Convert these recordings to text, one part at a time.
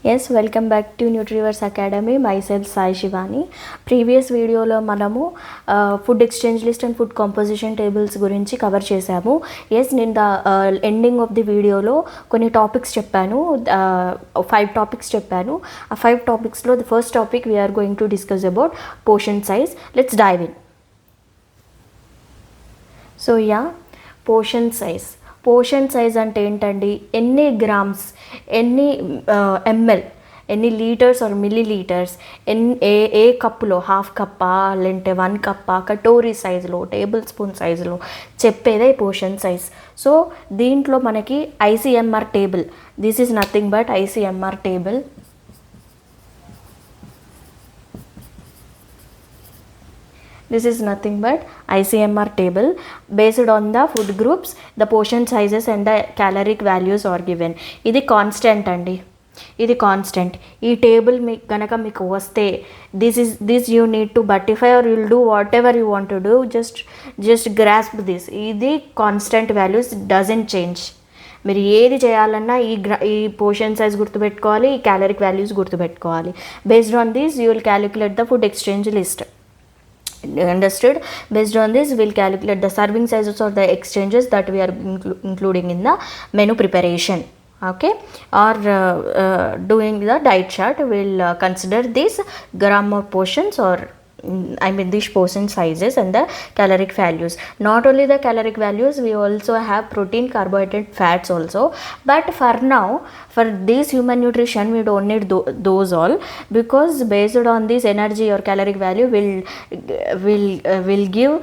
Yes, welcome back to Nutriverse Academy. Myself Sai Shivani. Previous వీడియోలో మనము food exchange list and food composition tables గురించి cover చేశాము. Yes, నేను ending of the వీడియోలో కొన్ని topics చెప్పాను, 5 టాపిక్స్ చెప్పాను. ఆ 5 టాపిక్స్లో the first topic we're going to discuss about portion size. Let's dive in. So portion size అంటే ఏంటండి? ఎన్ని గ్రామ్స్, ఎన్ని ఎంఎల్, ఎన్ని లీటర్స్ ఆర్ మిల్లీ లీటర్స్, ఏ కప్పులో, హాఫ్ కప్పా లేదంటే 1 కప్పా, కటోరీ సైజులో, టేబుల్ స్పూన్ సైజులో చెప్పేదే పోర్షన్ సైజ్. సో దీంట్లో మనకి ICMR table, this is nothing but ICMR table. This is nothing but ICMR table. Based on the food groups, the portion sizes and the caloric values are given. ఇది constant అండి, ఇది constant. ఈ table మీకు కనుక మీకు వస్తే this you need to బట్టిఫై or you'll do whatever you want to do, just grasp this. ఇది కాన్స్టెంట్ వాల్యూస్, డజంట్ చేంజ్. మీరు ఏది చేయాలన్నా ఈ పోర్షన్ సైజ్ గుర్తుపెట్టుకోవాలి, ఈ క్యాలరిక్ వాల్యూస్ గుర్తుపెట్టుకోవాలి. Based on this you will calculate the food exchange list. Understood? Based on this we'll calculate the serving sizes or the exchanges that we are including in the menu preparation. Okay, or doing the diet chart, we'll consider these gram or portions, or these portion sizes and the caloric values. Not only the caloric values, we also have protein, carbohydrate, fats also. But for now, for this human nutrition, we don't need those all, because based on this energy or caloric value will give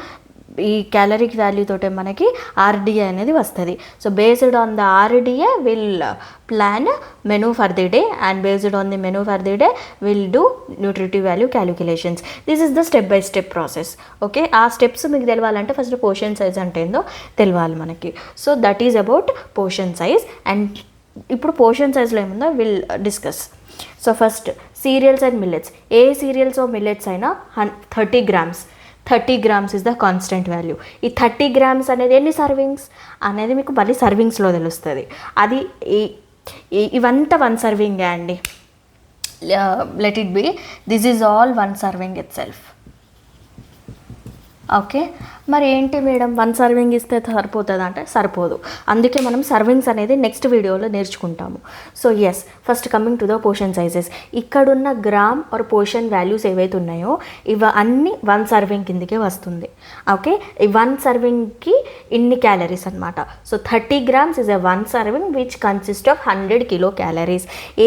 ఈ caloric value తోటే మనకి RDA అనేది వస్తుంది. So based on the RDA will plan menu for the day, and based on the menu for the day will do nutritive value calculations. This is the step by step process. Okay, ఆ steps మీకు తెలవాలంటే first portion size అంటే ఏందో తెలవాలి మనకి. So that is about portion size. And ఇప్పుడు portion సైజ్లో ఏముందో will discuss. So first serials and millets. ఏ సీరియల్స్ ఆర్ మిల్లెట్స్ అయినా 30 grams. 30 grams is the constant value. ఈ 30 grams అనేది ఎన్ని సర్వింగ్స్ అనేది మీకు మళ్ళీ సర్వింగ్స్లో తెలుస్తుంది. అది ఇవంతా 1 సర్వింగ్ అండి. Let it be, this is all 1 serving it self. Okay, మరి ఏంటి మేడం 1 సర్వింగ్ ఇస్తే సరిపోతుంది అంటే సరిపోదు. అందుకే మనం సర్వింగ్స్ అనేది నెక్స్ట్ వీడియోలో నేర్చుకుంటాము. So yes, first coming to the portion sizes. ఇక్కడున్న గ్రామ్ ఆర్ పోర్షన్ వాల్యూస్ ఏవైతే ఉన్నాయో ఇవి అన్నీ 1 సర్వింగ్ కిందకే వస్తుంది. ఓకే, ఈ 1 సర్వింగ్కి ఇన్ని క్యాలరీస్ అనమాట. So 30 grams is a 1 serving which consist of 100 kcal.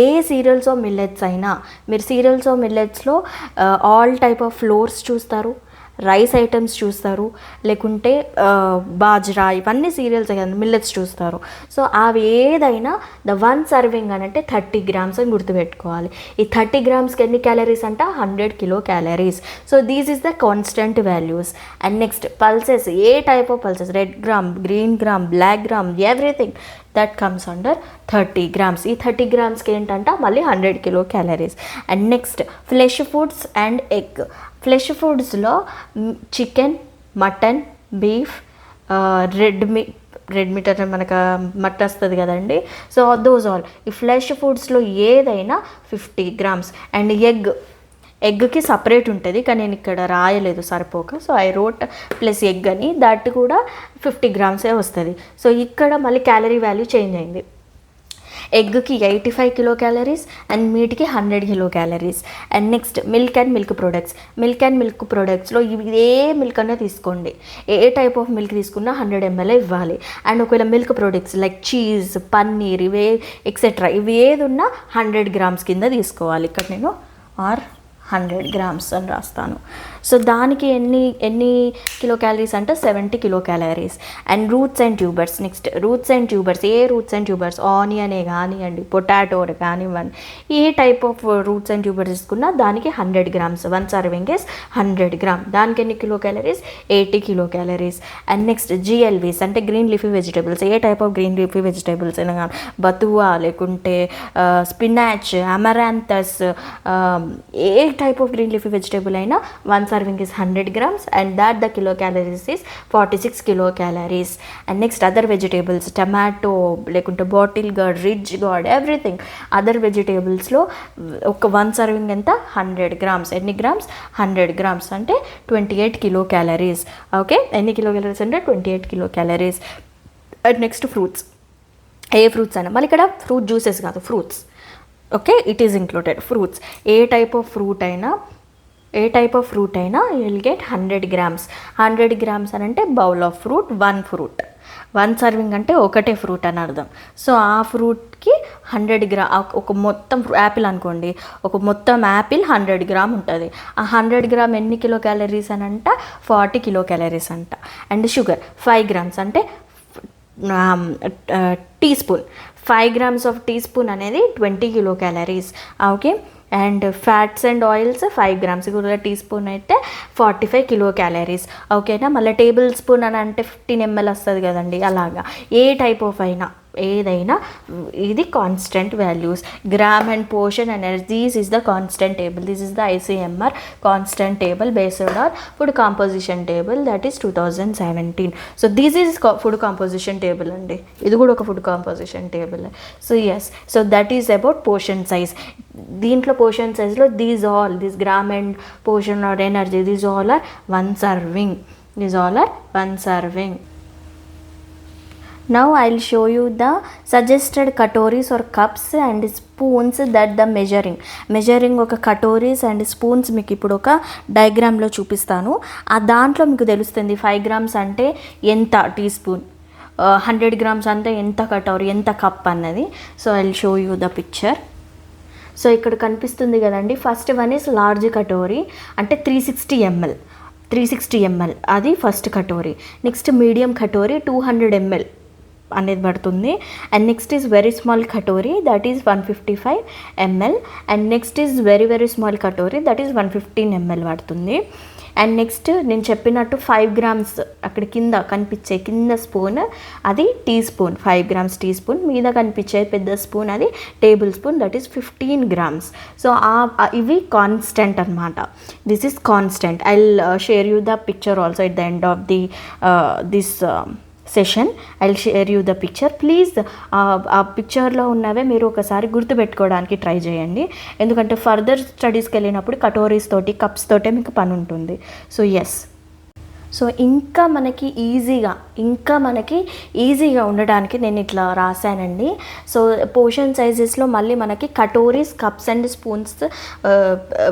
ఏ సీరియల్స్ ఆఫ్ మిల్లెట్స్ అయినా, మీరు సీరియల్స్ ఆఫ్ మిల్లెట్స్లో ఆల్ టైప్ ఆఫ్ ఫ్లోర్స్ చూస్తారు, రైస్ ఐటమ్స్ చూస్తారు, లేకుంటే బాజ్రా, ఇవన్నీ సీరియల్స్ కదా, మిల్లెట్స్ చూస్తారు. సో అవి ఏదైనా ద 1 సర్వింగ్ అని అంటే 30 grams అని గుర్తుపెట్టుకోవాలి. ఈ 30 gramsకి ఎన్ని క్యాలరీస్ అంట? 100 kcal. So these is the constant values. And next pulses, ఏ type of pulses, red gram, green gram, black gram, everything that comes under 30 grams. ఈ 30 gramsకి ఏంటంట మళ్ళీ 100 kcal. And next flesh foods and egg. Flesh ఫుడ్స్లో chicken, mutton, beef, red meat అంటే మనకు mutton వస్తుంది కదండి. సో దోస్ ఆల్ ఈ ఫ్లెష్ ఫుడ్స్లో ఏదైనా 50 grams. అండ్ ఎగ్కి సపరేట్ ఉంటుంది, కానీ నేను ఇక్కడ రాయలేదు సరిపోక, so I wrote plus egg అని, దట్ కూడా 50 grams వస్తుంది. సో ఇక్కడ మళ్ళీ క్యాలరీ వాల్యూ చేంజ్ అయింది. ఎగ్కి 85 kcal అండ్ మీట్కి 100 kcal. And next milk and milk products. Milk and milk ప్రొడక్ట్స్లో ఇవి ఏ మిల్క్ అన్నా తీసుకోండి, ఏ టైప్ ఆఫ్ మిల్క్ తీసుకున్నా 100 ml ఇవ్వాలి. అండ్ ఒకవేళ milk products like cheese, paneer, ఇవే ఎక్సెట్రా, ఇవి ఏది ఉన్నా 100 grams కింద తీసుకోవాలి. ఇక్కడ నేను 100 grams అని రాస్తాను. సో దానికి ఎన్ని కిలోక్యాలరీస్ అంటే 70 kcal. And roots and tubers. Next roots and tubers. ఏ రూట్స్ అండ్ ట్యూబర్స్, ఆనియనే కానివ్వండి, పొటాటో కానివ్వండి, ఏ type of roots and tubers తీసుకున్నా దానికి 100 grams. 1 serving is 100 grams. దానికి ఎన్ని kilocalories? 80 kcal. And next GLVs అంటే గ్రీన్ లీఫీ వెజిటేబుల్స్. ఏ type of green leafy vegetables అయినా కానీ, బతువా లేకుంటే స్పినాచ్, అమరాంతస్, ఏ type of green leafy vegetable అయినా 1 serving is 100 grams, and that the kilocalories is 46 kilocalories. And next other vegetables, tomato, లేకుంటే bottle gourd, ridge gourd, everything other వెజిటేబుల్స్లో ఒక 1 serving ఎంత 100 గ్రామ్స్. ఎన్ని గ్రామ్స్ 100 గ్రామ్స్ అంటే 28 kilocalories. Okay, ఎన్ని కిలోక్యాలరీస్ అంటే 28 kilocalories. And next fruits, ఏ ఫ్రూట్స్ అయినా, మళ్ళీ ఇక్కడ ఫ్రూట్ జ్యూసెస్ కాదు, fruits. Okay, it is included fruits. ఏ టైప్ ఆఫ్ ఫ్రూట్ అయినా you will get 100 grams. 100 grams అని అంటే bowl of fruit, 1 fruit. 1 serving అంటే ఒకటే ఫ్రూట్ అని అర్థం. సో ఆ ఫ్రూట్కి 100 grams. ఒక మొత్తం యాపిల్ అనుకోండి, ఒక మొత్తం యాపిల్ 100 grams ఉంటుంది. ఆ 100 grams ఎన్ని kilocalories అని అంట 40 kilocalories అంట. అండ్ షుగర్ 5 grams అంటే teaspoon. 5 grams of teaspoon అనేది 20 kilocalories. Okay, and fats and oils 5 grams కూడా టీ స్పూన్ అయితే 45 kilocalories. ఓకేనా, మళ్ళీ టేబుల్ స్పూన్ అని అంటే 15 ml వస్తుంది కదండి, అలాగా ఏ టైప్ ఆఫ్ అయినా ఏదైనా ఇది constant values. Gram and portion energy, this is the constant table. This is the ICMR constant table based on food composition table, that is 2017. So this is food composition table అండి, ఇది కూడా ఒక food composition table. So yes, so that is about portion size. దీంట్లో portion సైజ్లో these gram and portion are energy, these all are 1 serving. Now I will show you the suggested katoris or cups and spoons that the measuring ఒక katoris and spoons మీకు ఇప్పుడు ఒక డయాగ్రామ్లో చూపిస్తాను. ఆ దాంట్లో మీకు తెలుస్తుంది 5 grams అంటే ఎంత టీ స్పూన్, 100 grams అంటే ఎంత కటోరీ, ఎంత కప్ అన్నది. So I will show you the picture. So ఇక్కడ కనిపిస్తుంది కదండి, first one is large katori అంటే 360 ml, అది first katori. Next medium katori 200 ml అనేది పడుతుంది. And next is very small katori, that is 155 ml. And next is very very small katori, that is 115 ml పడుతుంది. And next నేను చెప్పినట్టు 5 grams అక్కడ కింద కనిపించే కింద స్పూన్ అది teaspoon, 5 grams teaspoon. మీద కనిపించే పెద్ద స్పూన్ అది tablespoon, that is 15 grams. So ఇవి కాన్స్టెంట్ అనమాట. This is constant. I will share you the picture also at the end of the this session. I will share you the picture. Please ఆ పిక్చర్లో ఉన్నవే మీరు ఒకసారి గుర్తుపెట్టుకోవడానికి try చేయండి, ఎందుకంటే further స్టడీస్కి వెళ్ళినప్పుడు కటోరీస్ తోటి కప్స్ తోటే మీకు పని ఉంటుంది. సో ఎస్, సో ఇంకా మనకి ఈజీగా ఉండడానికి నేను ఇట్లా రాశానండి. సో పోర్షన్ సైజెస్లో మళ్ళీ మనకి katoris, cups and spoons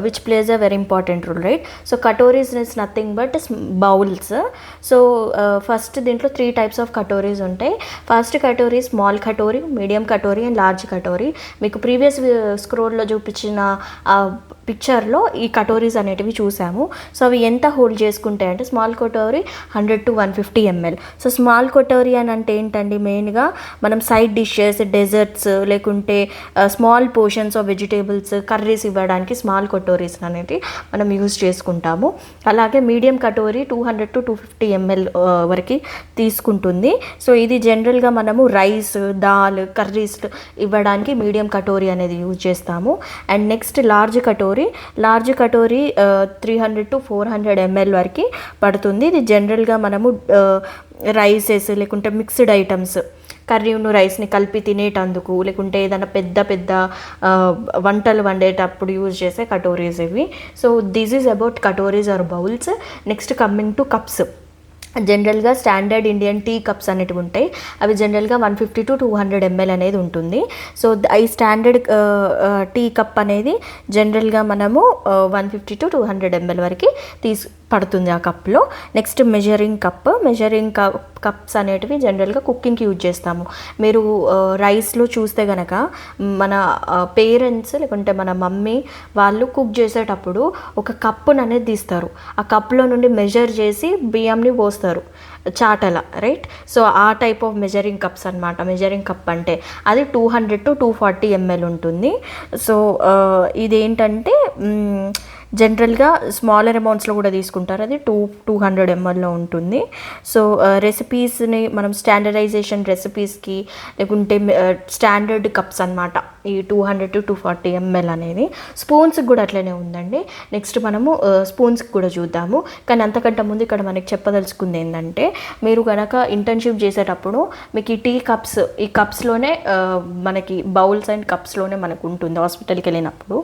which plays a very important role, right? So katoris is nothing but bowls. So first దీంట్లో 3 types ఆఫ్ కటోరీస్ ఉంటాయి. First katori small katori, medium katori and large katori. మీకు ప్రీవియస్ స్క్రోల్లో చూపించిన పిక్చర్లో ఈ కటోరీస్ అనేటివి చూసాము. సో అవి ఎంత హోల్డ్ చేసుకుంటాయి అంటే small katori 100 to 150 ml. So small katori అని అంటే ఏంటండి, మెయిన్గా మనం సైడ్ డిషెస్, డెజర్ట్స్ లేకుంటే small portions of vegetables, curries ఇవ్వడానికి స్మాల్ కటోరీస్ అనేవి మనం యూజ్ చేసుకుంటాము. అలాగే మీడియం కటోరీ 200 to 250 ml వరకు తీసుకుంటుంది. సో ఇది జనరల్గా మనము రైస్, దాల్, కర్రీస్ ఇవ్వడానికి మీడియం కటోరీ అనేది యూజ్ చేస్తాము. And next large katori 300 to 400 ml వరకు పడుతుంది. ఇది జనరల్గా మనము రైసెస్ లేకుంటే మిక్స్డ్ ఐటమ్స్, కర్రీను రైస్ని కలిపి తినేటందుకు, లేకుంటే ఏదైనా పెద్ద వంటలు వండేటప్పుడు యూజ్ చేసే కటోరీస్ ఇవి. So this is about katoris or bowls. Next coming to cups. జనరల్గా స్టాండర్డ్ ఇండియన్ టీ కప్స్ అనేటివి ఉంటాయి. అవి జనరల్గా 150 to 200 ml అనేది ఉంటుంది. సో ఈ స్టాండర్డ్ టీ కప్ అనేది జనరల్గా మనము 150 to 200 ml వరకు పడుతుంది ఆ కప్లో. నెక్స్ట్ మెజరింగ్ కప్స్ అనేటివి జనరల్గా కుకింగ్కి యూజ్ చేస్తాము. మీరు రైస్లో చూస్తే కనుక మన పేరెంట్స్ లేకుంటే మన మమ్మీ వాళ్ళు కుక్ చేసేటప్పుడు ఒక కప్పును అనేది తీస్తారు. ఆ కప్లో నుండి మెజర్ చేసి బియ్యంని పోస్తారు చాటల, రైట్? సో ఆ టైప్ ఆఫ్ మెజరింగ్ కప్స్ అనమాట. మెజరింగ్ కప్ అంటే అది 200 to 240 ml ఉంటుంది. సో ఇదేంటంటే జనరల్గా స్మాలర్ అమౌంట్స్లో కూడా తీసుకుంటారు. అది 200 mlలో ఉంటుంది. సో రెసిపీస్ని మనం స్టాండర్డైజేషన్ రెసిపీస్కి లేకుంటే స్టాండర్డ్ కప్స్ అనమాట ఈ 200 to 240 ml అనేది. స్పూన్స్కి కూడా అట్లనే ఉందండి. నెక్స్ట్ మనము స్పూన్స్కి కూడా చూద్దాము. కానీ అంతకంటే ముందు ఇక్కడ మనకి చెప్పదలుచుకుంది ఏంటంటే, మీరు కనుక ఇంటర్న్షిప్ చేసేటప్పుడు మీకు ఈ టీ కప్స్, ఈ కప్స్లోనే మనకి బౌల్స్ అండ్ కప్స్లోనే మనకు ఉంటుంది హాస్పిటల్కి వెళ్ళినప్పుడు.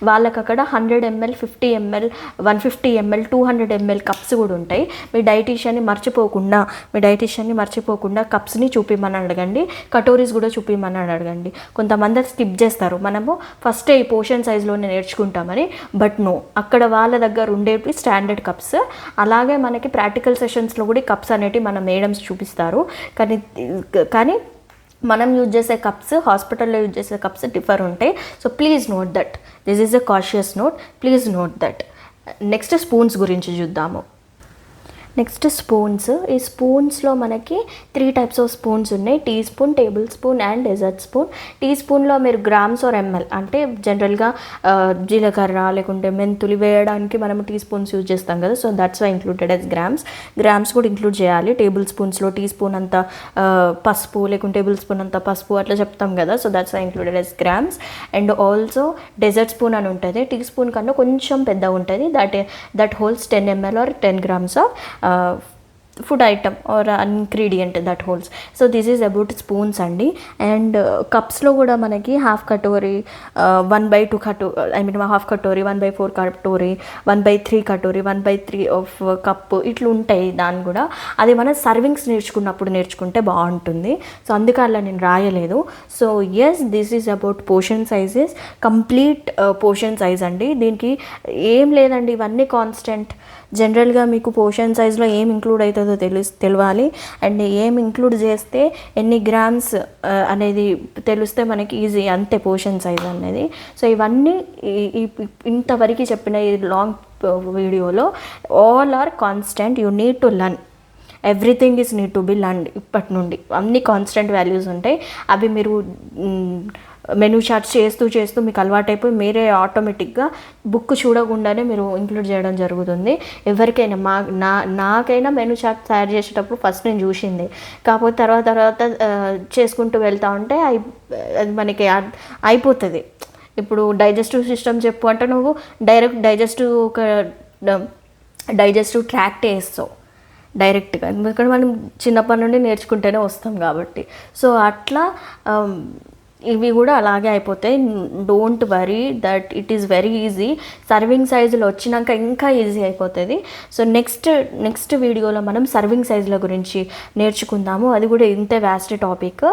వాళ్ళకి అక్కడ 100 ml, 50 ml, 150 ml, 200 ml cups కూడా ఉంటాయి. మీ డైటీషియన్ని మర్చిపోకుండా కప్స్ని చూపిమని అడగండి, కటోరీస్ కూడా చూపిమని అడగండి. కొంతమంది స్కిప్ చేస్తారు, మనము ఫస్ట్ ఈ పోర్షన్ సైజ్లోనే నేర్చుకుంటామని. బట్ నో, అక్కడ వాళ్ళ దగ్గర ఉండేవి స్టాండర్డ్ కప్స్. అలాగే మనకి ప్రాక్టికల్ సెషన్స్లో కూడా కప్స్ అనేటివి మన మేడమ్స్ చూపిస్తారు. కానీ మనం యూజ్ చేసే కప్స్, హాస్పిటల్లో యూజ్ చేసే కప్స్ డిఫర్ ఉంటాయి. So please note that, this is a cautious note, please note that. Next spoons గురించి చూద్దాము. Next spoons. ఈ స్పూన్స్లో మనకి 3 types ఆఫ్ స్పూన్స్ ఉన్నాయి: teaspoon, tablespoon and dessert spoon. Tea స్పూన్లో మీరు గ్రామ్స్ ఆర్ ఎంఎల్, అంటే జనరల్గా జీలకర్ర లేకుంటే మెంతులు వేయడానికి మనము టీ స్పూన్స్ యూజ్ చేస్తాం కదా, so that's why included as grams కూడా ఇంక్లూడ్ చేయాలి. టేబుల్ స్పూన్స్లో టీ స్పూన్ అంత పసుపు లేకుంటే టేబుల్ స్పూన్ అంత పసుపు అట్లా చెప్తాం కదా, so that's why included as grams. And also dessert spoon అని ఉంటుంది, టీ స్పూన్ కన్నా కొంచెం పెద్దగా ఉంటుంది. That holds 10 ml or 10 grams of food item or ingredient that holds. So this is about spoons అండి. అండ్ కప్స్లో కూడా మనకి హాఫ్ కటోరీ, 1/2 కటోరీ, హాఫ్ కటోరీ, 1/4 కటోరీ, 1/3 కటోరీ, 1/3 ఆఫ్ కప్ ఇట్లా ఉంటాయి. దాన్ని కూడా అది మన సర్వింగ్స్ నేర్చుకుంటే బాగుంటుంది. సో అందుకే అలా నేను రాయలేదు. So yes, this is about portion sizes, complete portion size అండి. దీనికి ఏం లేదండి, ఇవన్నీ కాన్స్టెంట్. జనరల్గా మీకు పోర్షన్ సైజ్లో ఏం ఇంక్లూడ్ అవుతుందో తెలియాలి, అండ్ ఏం ఇంక్లూడ్ చేస్తే ఎన్ని గ్రామ్స్ అనేది తెలిస్తే మనకి ఈజీ, అంతే పోర్షన్ సైజ్ అనేది. సో ఇవన్నీ ఇంతవరకు చెప్పిన ఈ లాంగ్ వీడియోలో all are constant. You need to learn, everything is need to be learned. ఇప్పటి నుండి అన్ని కాన్స్టెంట్ వాల్యూస్ ఉంటాయి. అవి మీరు మెనూ చార్ట్స్ చేస్తూ మీకు అలవాటైపోయి మీరే ఆటోమేటిక్గా బుక్ చూడకుండానే మీరు ఇంక్లూడ్ చేయడం జరుగుతుంది. ఎవరికైనా నాకైనా మెనూ చార్ట్ తయారు చేసేటప్పుడు ఫస్ట్ నేను చూసింది, కాకపోతే తర్వాత చేసుకుంటూ వెళ్తూ ఉంటే అది మనకి అయిపోతుంది. ఇప్పుడు డైజెస్టివ్ సిస్టమ్ చెప్పు అంటే నువ్వు డైరెక్ట్ డైజెస్టివ్ ట్రాక్ట్ వేస్తావు డైరెక్ట్గా, ఎందుకంటే మనం చిన్నప్పటి నుండి నేర్చుకుంటూనే వస్తాం కాబట్టి. సో అట్లా ఇవి కూడా అలాగే అయిపోతాయి. Don't worry that it is very easy. Serving సైజులో వచ్చినాక ఇంకా ఈజీ అయిపోతుంది. సో నెక్స్ట్ వీడియోలో మనం సర్వింగ్ సైజుల గురించి నేర్చుకుందాము. అది కూడా ఇంతే వ్యాస్ట్ టాపిక్,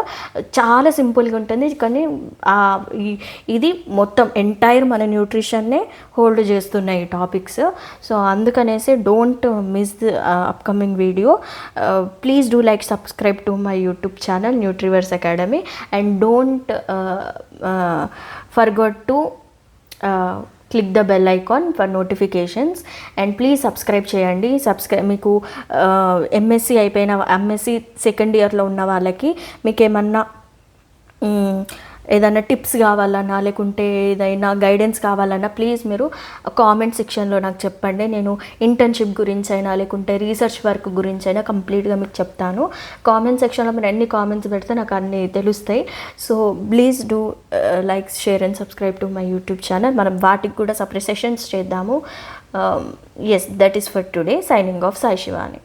చాలా సింపుల్గా ఉంటుంది. కానీ ఇది మొత్తం ఎంటైర్ మన న్యూట్రిషన్నే హోల్డ్ చేస్తున్నాయి ఈ టాపిక్స్. సో అందుకనేసి don't miss the upcoming video. Please do like, subscribe to my YouTube channel Nutriverse academy, and don't forgot to click the bell icon for notifications, and please subscribe చేయండి. మీకు MSc అయిపోయిన, MSc second ఇయర్లో ఉన్న వాళ్ళకి మీకు ఏదైనా tips కావాలన్నా లేకుంటే ఏదైనా గైడెన్స్ కావాలన్నా ప్లీజ్ మీరు కామెంట్ సెక్షన్లో నాకు చెప్పండి. నేను ఇంటర్న్షిప్ గురించి అయినా లేకుంటే రీసెర్చ్ వర్క్ గురించి అయినా కంప్లీట్గా మీకు చెప్తాను. కామెంట్ సెక్షన్లో మీరు ఎన్ని కామెంట్స్ పెడితే నాకు అన్నీ తెలుస్తాయి. So please do like, share and subscribe to my YouTube channel. మనం వాటికి కూడా సపరేట్ సెషన్స్ చేద్దాము. Yes, that is for today. Signing off, Sai Shivani.